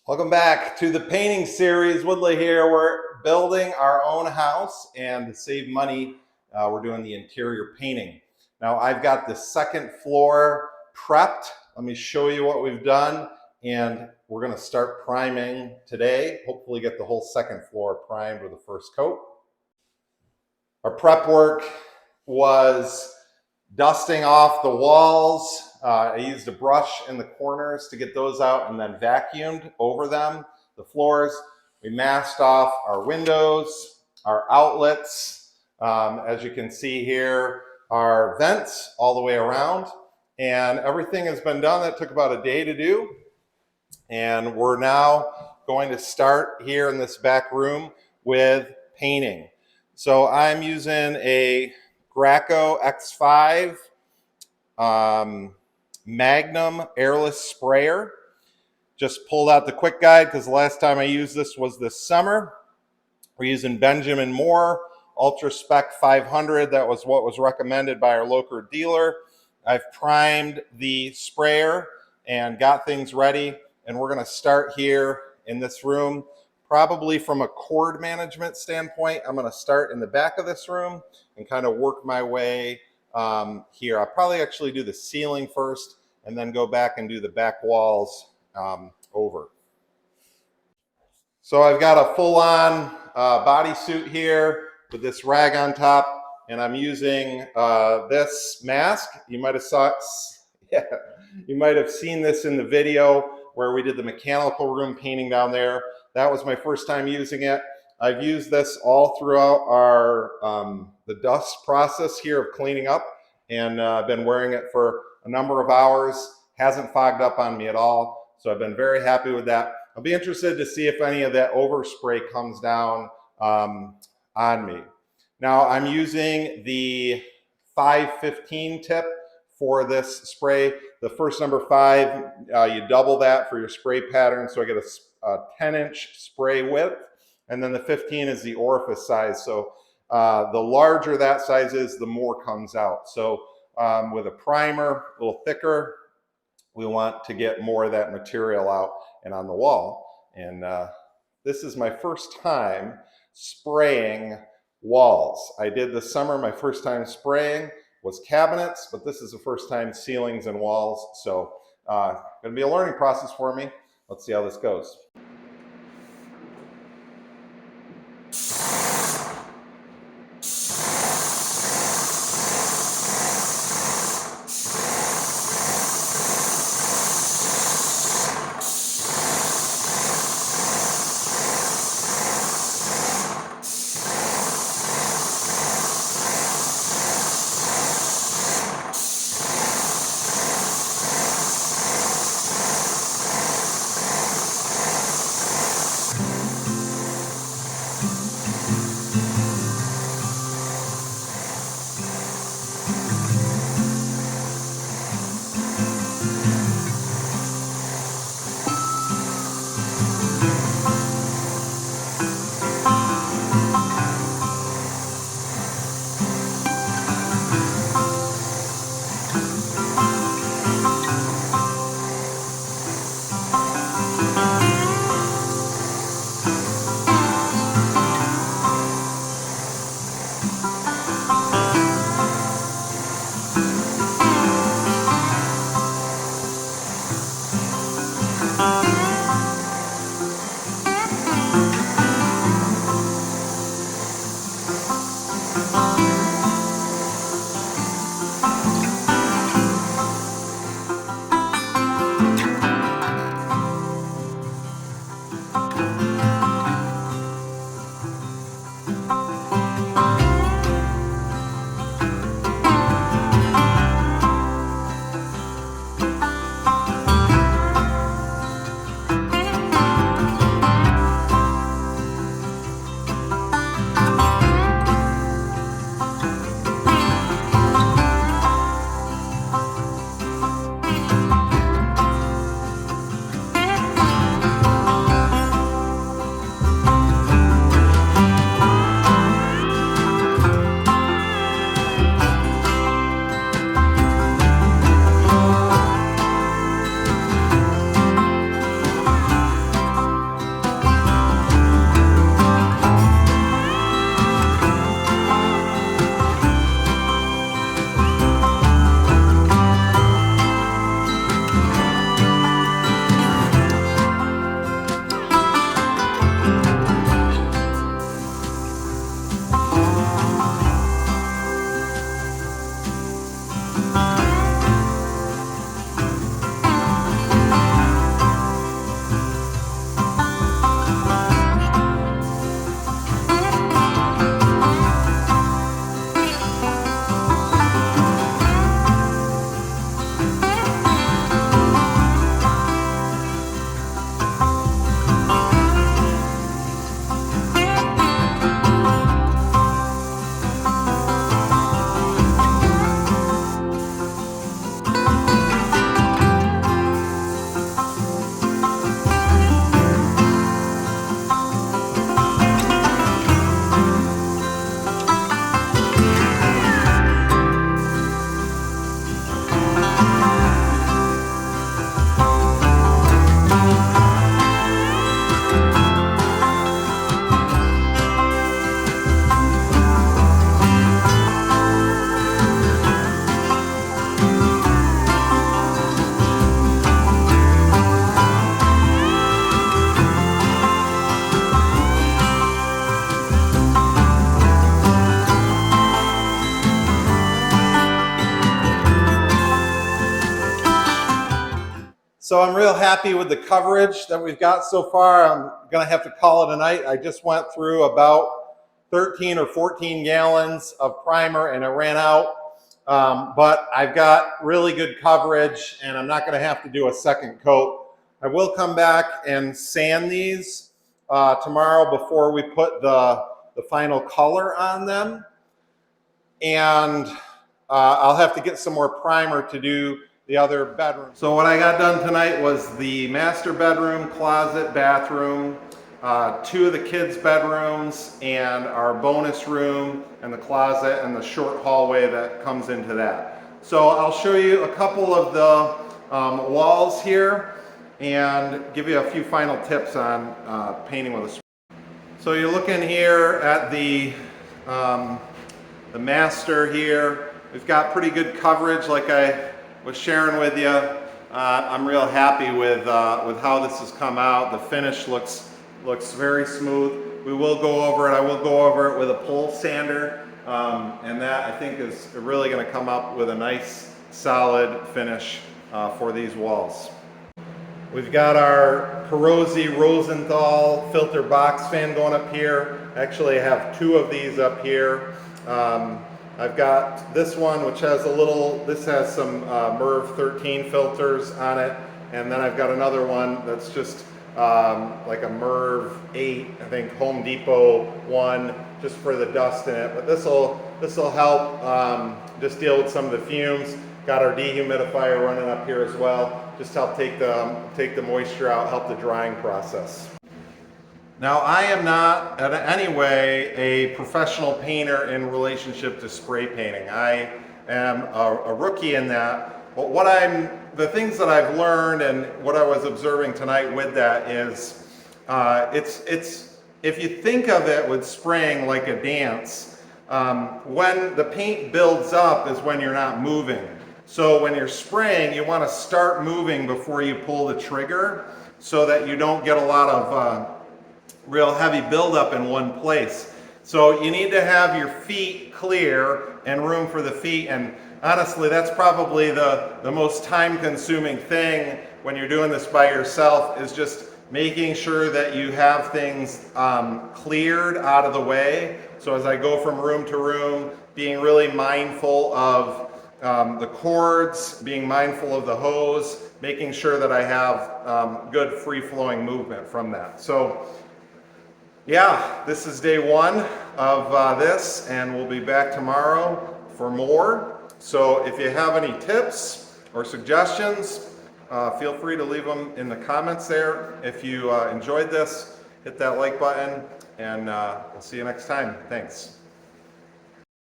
Welcome back to the painting series. Woodley here. We're building our own house, and to save money, we're doing the interior painting. Now I've got the second floor prepped. Let me show you what we've done, and we're going to start priming today. Hopefully get the whole second floor primed with the first coat. Our prep work was dusting off the walls. I used a brush in the corners to get those out and then vacuumed over them, the floors. We masked off our windows, our outlets. As you can see here, our vents all the way around. And everything has been done. That took about a day to do. And we're now going to start here in this back room with painting. So I'm using a Graco X5 Magnum airless sprayer. Just pulled out the quick guide because the last time I used this was this summer. We're using Benjamin Moore Ultra Spec 500. That was what was recommended by our local dealer. I've primed the sprayer and got things ready, and we're going to start here in this room. Probably from a cord management standpoint, I'm going to start in the back of this room and kind of work my way here. I'll probably actually do the ceiling first and then go back and do the back walls over. So I've got a full-on bodysuit here with this rag on top, and I'm using this mask. You might have seen this in the video where we did the mechanical room painting down there. That was my first time using it. I've used this all throughout our the dust process here of cleaning up, and I've been wearing it for a number of hours. Hasn't fogged up on me at all, so I've been very happy with that. I'll be interested to see if any of that overspray comes down on me. Now I'm using the 515 tip for this spray. The first number 5, you double that for your spray pattern, so I get a 10-inch spray width, and then the 15 is the orifice size. So the larger that size is, the more comes out. So with a primer, a little thicker, we want to get more of that material out and on the wall. And this is my first time spraying walls. I did this summer, my first time spraying was cabinets, but this is the first time ceilings and walls. So gonna be a learning process for me. Let's see how this goes. So I'm real happy with the coverage that we've got so far. I'm gonna have to call it a night. I just went through about 13 or 14 gallons of primer and it ran out. But I've got really good coverage and I'm not gonna have to do a second coat. I will come back and sand these tomorrow before we put the final color on them. And I'll have to get some more primer to do the other bedroom. So what I got done tonight was the master bedroom, closet, bathroom, 2 of the kids' bedrooms, and our bonus room, and the closet, and the short hallway that comes into that. So I'll show you a couple of the walls here and give you a few final tips on painting with a spray. So you're looking here at the master here. We've got pretty good coverage like I was sharing with you. I'm real happy with how this has come out. The finish looks very smooth. We will go over it. I will go over it with a pole sander, and that I think is really going to come up with a nice solid finish for these walls. We've got our Perosi Rosenthal filter box fan going up here. Actually, I have 2 of these up here. I've got this one, which has this has some MERV 13 filters on it, and then I've got another one that's just like a MERV 8, I think Home Depot one, just for the dust in it. But this'll help just deal with some of the fumes. Got our dehumidifier running up here as well, just help take the moisture out, help the drying process. Now, I am not in any way a professional painter in relationship to spray painting. I am a rookie in that. But the things that I've learned and what I was observing tonight with that is, if you think of it with spraying like a dance, when the paint builds up is when you're not moving. So when you're spraying, you want to start moving before you pull the trigger so that you don't get a lot of real heavy buildup in one place. So you need to have your feet clear and room for the feet, and honestly that's probably the most time-consuming thing when you're doing this by yourself, is just making sure that you have things cleared out of the way. So as I go from room to room, being really mindful of the cords, being mindful of the hose, making sure that I have good free-flowing movement from that. So yeah, this is day 1 of this, and we'll be back tomorrow for more. So if you have any tips or suggestions, feel free to leave them in the comments there. If you enjoyed this, hit that like button, and we'll see you next time. Thanks.